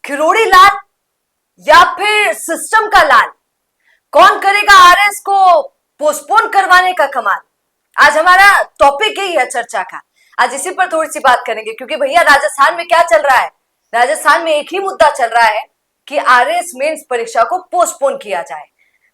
खिरोड़ी लाल या फिर सिस्टम का लाल, कौन करेगा आरएस को पोस्टपोन करवाने का कमाल। आज हमारा टॉपिक यही है चर्चा का। आज इसी पर थोड़ी सी बात करेंगे, क्योंकि भैया राजस्थान में क्या चल रहा है। राजस्थान में एक ही मुद्दा चल रहा है कि आरएस मेंस परीक्षा को पोस्टपोन किया जाए।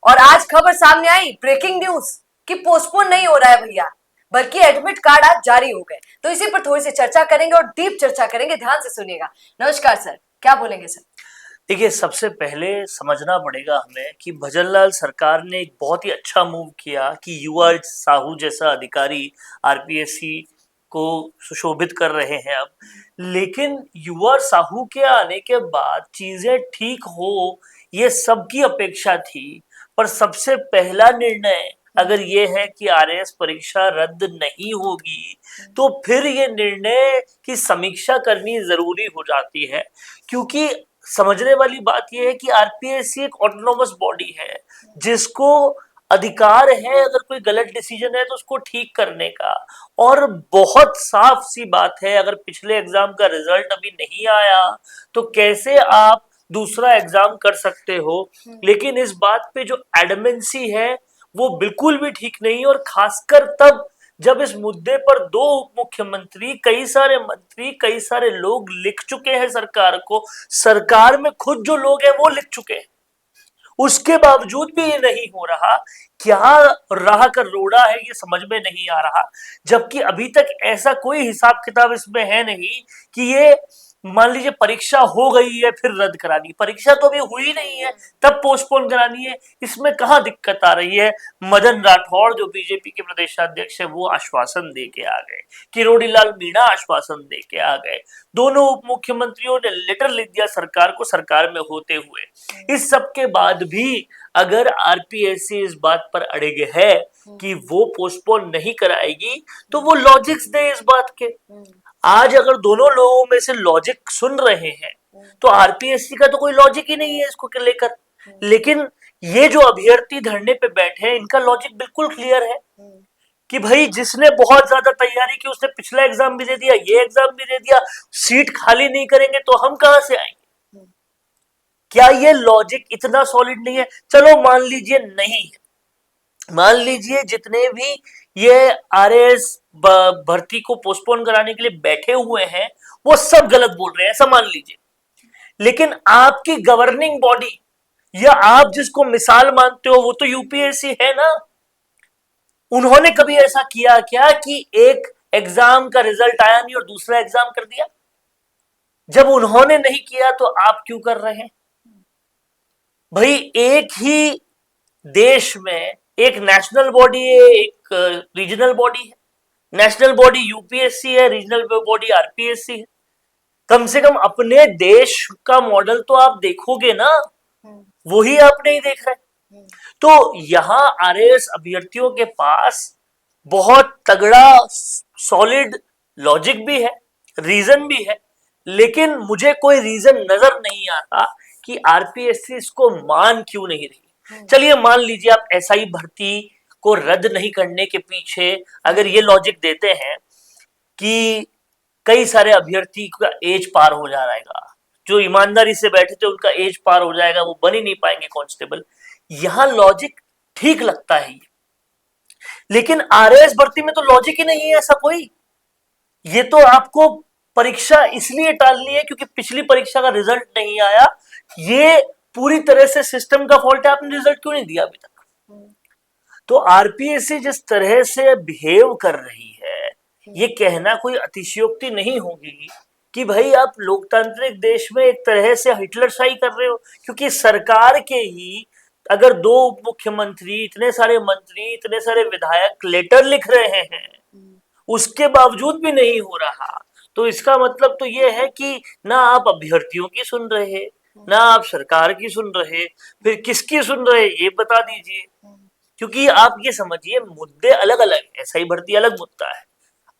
और आज खबर सामने आई, ब्रेकिंग न्यूज, कि पोस्टपोन नहीं हो रहा है भैया, बल्कि एडमिट कार्ड आज जारी हो गए। तो इसी पर थोड़ी सी चर्चा करेंगे और डीप चर्चा करेंगे। ध्यान से सुनिएगा। नमस्कार सर, क्या बोलेंगे सर। देखिए, सबसे पहले समझना पड़ेगा हमें कि भजनलाल सरकार ने एक बहुत ही अच्छा मूव किया कि युवा साहू जैसा अधिकारी आरपीएससी को सुशोभित कर रहे हैं अब। लेकिन युवा साहू के आने के बाद चीजें ठीक हो, ये सबकी अपेक्षा थी। पर सबसे पहला निर्णय अगर ये है कि आरएएस परीक्षा रद्द नहीं होगी, तो फिर ये निर्णय की समीक्षा करनी जरूरी हो जाती है। क्योंकि समझने वाली बात यह है कि आरपीएससी एक ऑटोनोमस बॉडी है, जिसको अधिकार है अगर कोई गलत डिसीजन है तो उसको ठीक करने का। और बहुत साफ सी बात है, अगर पिछले एग्जाम का रिजल्ट अभी नहीं आया तो कैसे आप दूसरा एग्जाम कर सकते हो। लेकिन इस बात पे जो एडमेंसी है वो बिल्कुल भी ठीक नहीं, और खासकर तब जब इस मुद्दे पर दो उप मुख्यमंत्री, कई सारे मंत्री, कई सारे लोग लिख चुके हैं सरकार को, सरकार में खुद जो लोग हैं वो लिख चुके हैं, उसके बावजूद भी ये नहीं हो रहा। क्या राह का रोड़ा है ये समझ में नहीं आ रहा। जबकि अभी तक ऐसा कोई हिसाब किताब इसमें है नहीं कि ये मान लीजिए परीक्षा हो गई है फिर रद्द करानी, परीक्षा तो अभी हुई नहीं है तब पोस्टपोन करानी है। इसमें कहां दिक्कत आ रही है। मदन राठौड़ जो बीजेपी के प्रदेशाध्यक्ष है वो आश्वासन दे के आ गए, किरोड़ी लाल मीणा आश्वासन दे के आ गए, दोनों उप मुख्यमंत्रियों ने लेटर लिख दिया सरकार को सरकार में होते हुए। इस सब के बाद भी अगर आरपीएससी इस बात पर अड़िग है कि वो पोस्टपोन नहीं कराएगी, तो वो लॉजिक्स दे इस बात के। आज अगर दोनों लोगों में से लॉजिक सुन रहे हैं तो आरपीएससी का तो कोई लॉजिक ही नहीं है इसको लेकर। लेकिन ये जो अभ्यर्थी धरने पे बैठे हैं इनका लॉजिक बिल्कुल क्लियर है कि भाई जिसने बहुत ज्यादा तैयारी की उसने पिछला एग्जाम भी दे दिया, ये एग्जाम भी दे दिया, सीट खाली नहीं करेंगे तो हम कहां से आएंगे। क्या ये लॉजिक इतना सॉलिड नहीं है? चलो मान लीजिए नहीं है, मान लीजिए जितने भी ये आरएएस भर्ती को पोस्टपोन कराने के लिए बैठे हुए हैं वो सब गलत बोल रहे हैं, ऐसा मान लीजिए। लेकिन आपकी गवर्निंग बॉडी या आप जिसको मिसाल मानते हो वो तो यूपीएससी है ना। उन्होंने कभी ऐसा किया क्या कि एक एग्जाम का रिजल्ट आया नहीं और दूसरा एग्जाम कर दिया? जब उन्होंने नहीं किया तो आप क्यों कर रहे हैं भाई। एक ही देश में एक नेशनल बॉडी है, एक रीजनल बॉडी है। नेशनल बॉडी यूपीएससी है, रीजनल बॉडी आरपीएससी है। कम से कम अपने देश का मॉडल तो आप देखोगे ना, वही आप नहीं देख रहे। तो यहां आरएएस अभ्यर्थियों के पास बहुत तगड़ा सॉलिड लॉजिक भी है, रीजन भी है, लेकिन मुझे कोई रीजन नजर नहीं आता कि आरपीएससी इसको मान क्यों नहीं रही। चलिए मान लीजिए आप एसआई भर्ती को रद्द नहीं करने के पीछे अगर ये लॉजिक देते हैं कि कई सारे अभ्यर्थी का एज पार हो जाएगा, जो ईमानदारी से बैठे थे उनका एज पार हो जाएगा, वो बन ही नहीं पाएंगे कांस्टेबल, यहां लॉजिक ठीक लगता है ये। लेकिन आरएएस भर्ती में तो लॉजिक ही नहीं है ऐसा कोई। ये तो आपको परीक्षा इसलिए टालनी है क्योंकि पिछली परीक्षा का रिजल्ट नहीं आया। ये पूरी तरह से सिस्टम का फॉल्ट है, आपने रिजल्ट क्यों नहीं दिया अभी तक। तो आरपीएससी जिस तरह से बिहेव कर रही है, ये कहना कोई अतिशयोक्ति नहीं होगी कि भाई आप लोकतांत्रिक देश में एक तरह से हिटलरशाही कर रहे हो। क्योंकि सरकार के ही अगर दो उप मुख्यमंत्री, इतने सारे मंत्री, इतने सारे विधायक लेटर लिख रहे हैं, उसके बावजूद भी नहीं हो रहा, तो इसका मतलब तो ये है कि ना आप अभ्यर्थियों की सुन रहे, ना आप सरकार की सुन रहे, फिर किसकी सुन रहे ये बता दीजिए। क्योंकि आप ये समझिए मुद्दे अलग अलग है। एसआई भर्ती अलग मुद्दा है,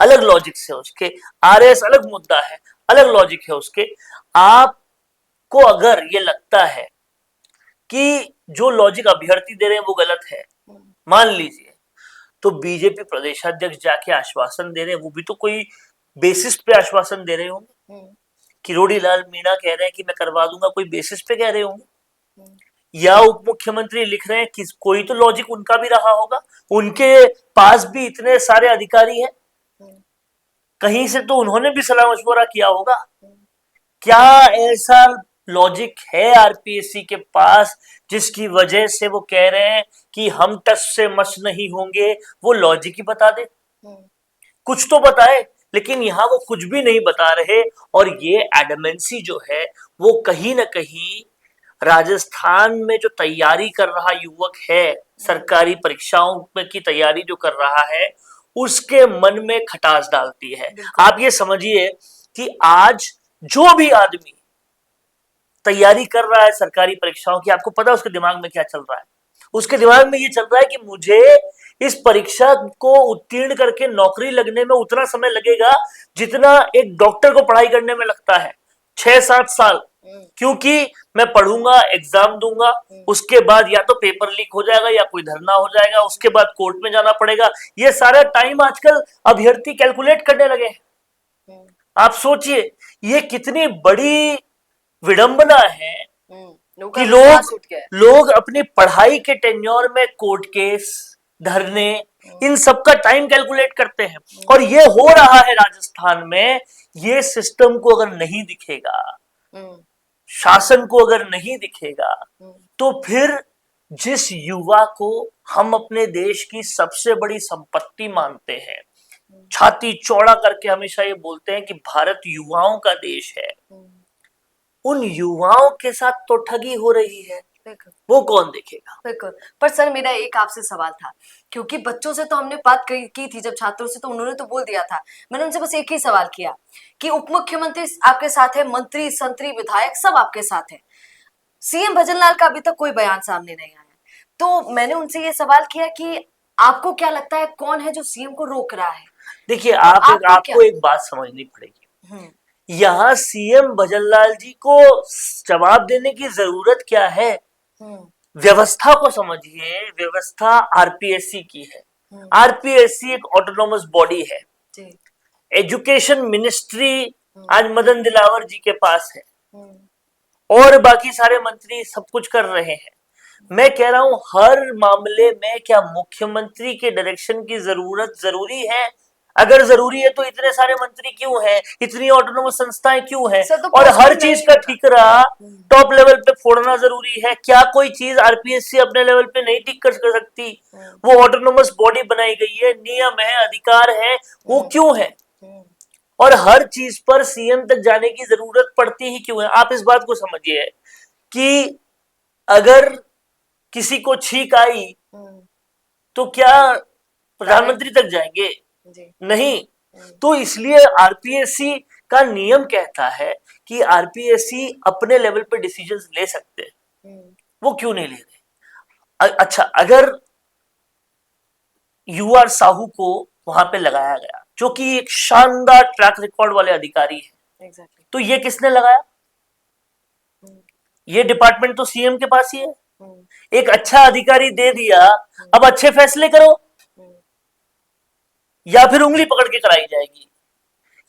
अलग लॉजिक से उसके, आरएस अलग मुद्दा है, अलग लॉजिक है उसके। आपको अगर ये लगता है कि जो लॉजिक अभ्यर्थी दे रहे हैं वो गलत है, मान लीजिए, तो बीजेपी प्रदेशाध्यक्ष जाके आश्वासन दे रहे हैं, वो भी तो कोई बेसिस पे आश्वासन दे रहे होंगे किरोड़ी लाल मीणा कह रहे हैं कि मैं करवा दूंगा, कोई बेसिस पे कह रहे होंगे, या उप मुख्यमंत्री लिख रहे हैं कि कोई तो लॉजिक उनका भी रहा होगा, उनके पास भी इतने सारे अधिकारी हैं, कहीं से तो उन्होंने भी सलाह मशवरा किया होगा। क्या ऐसा लॉजिक है आरपीएससी के पास जिसकी वजह से वो कह रहे हैं कि हम टस से मस नहीं होंगे? वो लॉजिक ही बता दे, कुछ तो बताए, लेकिन यहां वो कुछ भी नहीं बता रहे। और ये एडमेंसी जो है वो कहीं ना कहीं राजस्थान में जो तैयारी कर रहा युवक है, सरकारी परीक्षाओं में की तैयारी जो कर रहा है, उसके मन में खटास डालती है। आप ये समझिए कि आज जो भी आदमी तैयारी कर रहा है सरकारी परीक्षाओं की, आपको पता है उसके दिमाग में क्या चल रहा है? उसके दिमाग में ये चल रहा है कि मुझे इस परीक्षा को उत्तीर्ण करके नौकरी लगने में उतना समय लगेगा जितना एक डॉक्टर को पढ़ाई करने में लगता है, 6-7 साल। क्योंकि मैं पढ़ूंगा, एग्जाम दूंगा, उसके बाद या तो पेपर लीक हो जाएगा या कोई धरना हो जाएगा, उसके बाद कोर्ट में जाना पड़ेगा। ये सारा टाइम आजकल अभ्यर्थी कैलकुलेट करने लगे हैं। आप सोचिए ये कितनी बड़ी विडंबना है कि लोग अपनी पढ़ाई के टेन्योर में कोर्ट केस, धरने, इन सब का टाइम कैलकुलेट करते हैं। और ये हो रहा है राजस्थान में। ये सिस्टम को अगर नहीं दिखेगा, शासन को अगर नहीं दिखेगा, तो फिर जिस युवा को हम अपने देश की सबसे बड़ी संपत्ति मानते हैं, छाती चौड़ा करके हमेशा ये बोलते हैं कि भारत युवाओं का देश है, उन युवाओं के साथ तो ठगी हो रही है, वो कौन देखेगा? बिल्कुल। पर सर मेरा एक आपसे सवाल था, क्योंकि बच्चों से तो हमने बात की थी, जब छात्रों से तो उन्होंने तो बोल दिया था, मैंने उनसे बस एक ही सवाल किया कि उप मुख्यमंत्री आपके साथ है, मंत्री संतरी विधायक सब आपके साथ है, सीएम भजनलाल का अभी तक कोई बयान सामने नहीं आया। तो मैंने उनसे ये सवाल किया कि आपको क्या लगता है कौन है जो सीएम को रोक रहा है? देखिए आपको एक बात समझनी पड़ेगी, यहाँ सीएम भजनलाल जी को जवाब देने की जरूरत क्या है? व्यवस्था को समझिए, व्यवस्था आरपीएससी की है। आरपीएससी एक ऑटोनोमस बॉडी है। एजुकेशन मिनिस्ट्री आज मदन दिलावर जी के पास है और बाकी सारे मंत्री सब कुछ कर रहे हैं। मैं कह रहा हूं हर मामले में क्या मुख्यमंत्री के डायरेक्शन की जरूरत जरूरी है? अगर जरूरी है तो इतने सारे मंत्री क्यों हैं, इतनी ऑटोनोमस संस्थाएं क्यों हैं? तो और हर चीज का ठीकरा टॉप लेवल पे फोड़ना जरूरी है? क्या कोई चीज आरपीएससी अपने लेवल पे नहीं ठीक कर सकती? वो ऑटोनोमस बॉडी बनाई गई है, नियम है, अधिकार है, वो क्यों है? और हर चीज पर सीएम तक जाने की जरूरत पड़ती ही क्यों है? आप इस बात को समझिए कि अगर किसी को छींक आई तो क्या प्रधानमंत्री तक जाएंगे? नहीं। तो इसलिए आरपीएससी का नियम कहता है कि आरपीएससी अपने लेवल पे डिसीजंस ले सकते हैं, वो क्यों नहीं ले रहे? अच्छा, अगर यूआर साहू को वहां पे लगाया गया जो कि एक शानदार ट्रैक रिकॉर्ड वाले अधिकारी है, तो ये किसने लगाया? ये डिपार्टमेंट तो सीएम के पास ही है। एक अच्छा अधिकारी दे दिया, अब अच्छे फैसले करो या फिर उंगली पकड़ के कराई जाएगी,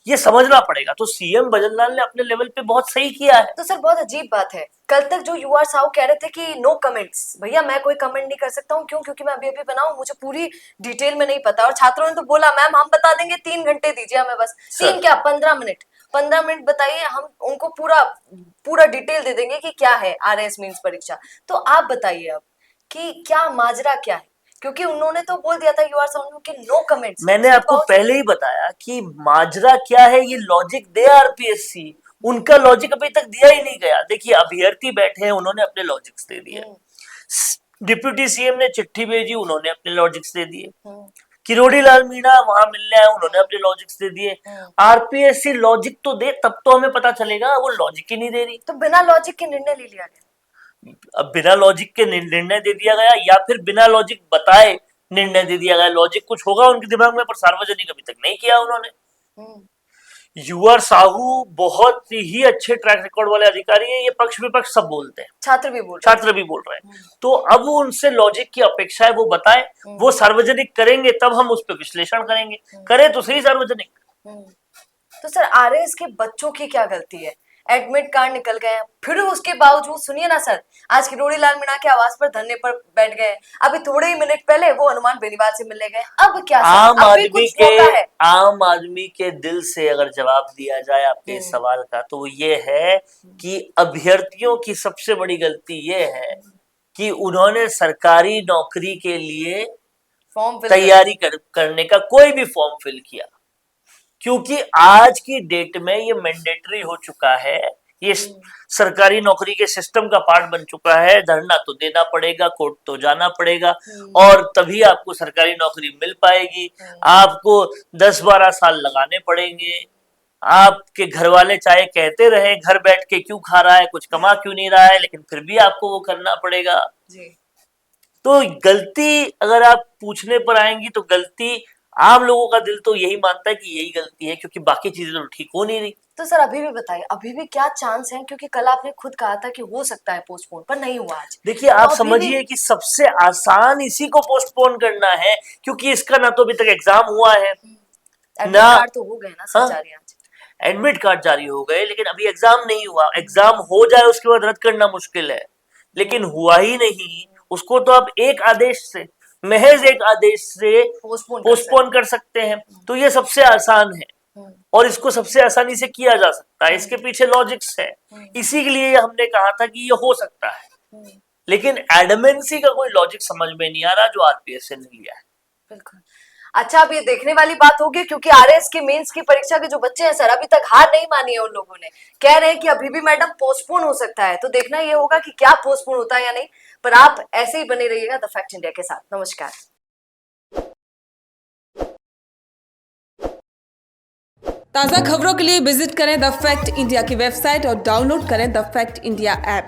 ये समझना पड़ेगा। तो सीएम भजनलाल ने अपने लेवल पे बहुत सही किया है। तो सर बहुत अजीब बात है, कल तक जो यूआर साहू कह रहे थे कि नो कमेंट्स, भैया मैं कोई कमेंट नहीं कर सकता हूँ, क्यों? क्योंकि मैं अभी बना हूँ, मुझे पूरी डिटेल में नहीं पता। और छात्रों ने तो बोला मैम हम बता देंगे, 3 घंटे दीजिए हमें, बस 3 क्या 15 मिनट बताइए, हम उनको पूरा डिटेल दे देंगे कि क्या है आरएस मींस परीक्षा। तो आप बताइए अब कि क्या माजरा क्या है, क्योंकि उन्होंने तो बोल दिया था यूआर साहू के नो कमेंट्स। मैंने आपको पहले ही बताया कि माजरा क्या है, ये लॉजिक दे आरपीएससी, उनका लॉजिक अभी तक दिया ही नहीं गया। देखिए अभ्यर्थी बैठे हैं, उन्होंने अपने लॉजिक्स दे दिए, डिप्यूटी सीएम ने चिट्ठी भेजी, उन्होंने अपने लॉजिक्स दे दिए, किरोड़ी लाल मीणा वहां मिलने आए, उन्होंने अपने लॉजिक्स दे दिए। आरपीएससी लॉजिक तो दे, तब तो हमें पता चलेगा। वो लॉजिक ही नहीं दे रही। तो बिना लॉजिक के निर्णय ले लिया गया। अब बिना लॉजिक के निर्णय दे दिया गया या फिर बिना लॉजिक बताए निर्णय दे दिया गया। लॉजिक कुछ होगा उनके दिमाग में, पर सार्वजनिक अभी तक नहीं किया उन्होंने। यूआर साहू बहुत ही अच्छे ट्रैक रिकॉर्ड वाले अधिकारी हैं, ये पक्ष विपक्ष सब बोलते हैं, छात्र भी बोल रहे हैं। तो अब उनसे लॉजिक की अपेक्षा है वो बताए, वो सार्वजनिक करेंगे तब हम उस पर विश्लेषण करेंगे। करे तो सही सार्वजनिक। तो सर आरएस के बच्चों की क्या गलती है एडमिट कार्ड निकल गए हैं, फिर उसके बावजूद सुनिए ना सर, आज किरोड़ी लाल मीणा के आवास पर धरने पर बैठ गए। अभी थोड़े ही मिनट पहले वो हनुमान बेनीवाल से मिलने गए। अब क्या सर, अब भी कुछ मौका है? आम आदमी के दिल से अगर जवाब दिया जाए आपके इस सवाल का, तो ये है कि अभ्यर्थियों की सबसे बड़ी गलती ये है कि उन्होंने सरकारी नौकरी के लिए फॉर्म तैयारी करने का कोई भी फॉर्म फिल किया, क्योंकि आज की डेट में ये मैंडेटरी हो चुका है, ये सरकारी नौकरी के सिस्टम का पार्ट बन चुका है। धरना तो देना पड़ेगा, कोर्ट तो जाना पड़ेगा, और तभी आपको सरकारी नौकरी मिल पाएगी। आपको 10-12 साल लगाने पड़ेंगे। आपके घर वाले चाहे कहते रहे घर बैठ के क्यों खा रहा है, कुछ कमा क्यों नहीं रहा है, लेकिन फिर भी आपको वो करना पड़ेगा जी। तो गलती अगर आप पूछने पर आएंगी तो गलती आम लोगों का दिल तो यही मानता है कि यही गलती है, क्योंकि बाकी चीजें तो ठीक हो नहीं रही। तो सर अभी भी बताइए, अभी भी क्या चांस है? क्योंकि कल आपने खुद कहा था कि हो सकता है पोस्टपोन, पर नहीं हुआ आज। देखिए, आप तो समझिए कि सबसे आसान इसी को पोस्टपोन करना है, क्योंकि इसका ना तो अभी तक एग्जाम हुआ है, एडमिट कार्ड तो हो गए ना सर जारी आज। एडमिट कार्ड जारी हो गए, लेकिन अभी एग्जाम नहीं हुआ। एग्जाम हो जाए उसके बाद रद्द करना मुश्किल है, लेकिन हुआ ही नहीं, उसको तो आप एक आदेश से, महज एक आदेश से पोस्टपोन कर सकते हैं। तो ये सबसे आसान है और इसको सबसे आसानी से किया जा सकता है। इसके पीछे लॉजिक्स है, इसी के लिए हमने कहा था कि ये हो सकता है, लेकिन एडमेंसी का कोई लॉजिक समझ में नहीं आ रहा जो आरपीएस ने लिया है। बिल्कुल। अच्छा, अब ये देखने वाली बात होगी, क्योंकि आरएस के मेंस की परीक्षा के जो बच्चे हैं सर, अभी तक हार नहीं मानी है उन लोगों ने। कह रहे हैं कि अभी भी मैडम पोस्टपोन हो सकता है, तो देखना ये होगा कि क्या पोस्टपोन होता है या नहीं। पर आप ऐसे ही बने रहिएगा द फैक्ट इंडिया के साथ। नमस्कार। ताज़ा खबरों के लिए विजिट करें द फैक्ट इंडिया की वेबसाइट और डाउनलोड करें द फैक्ट इंडिया ऐप।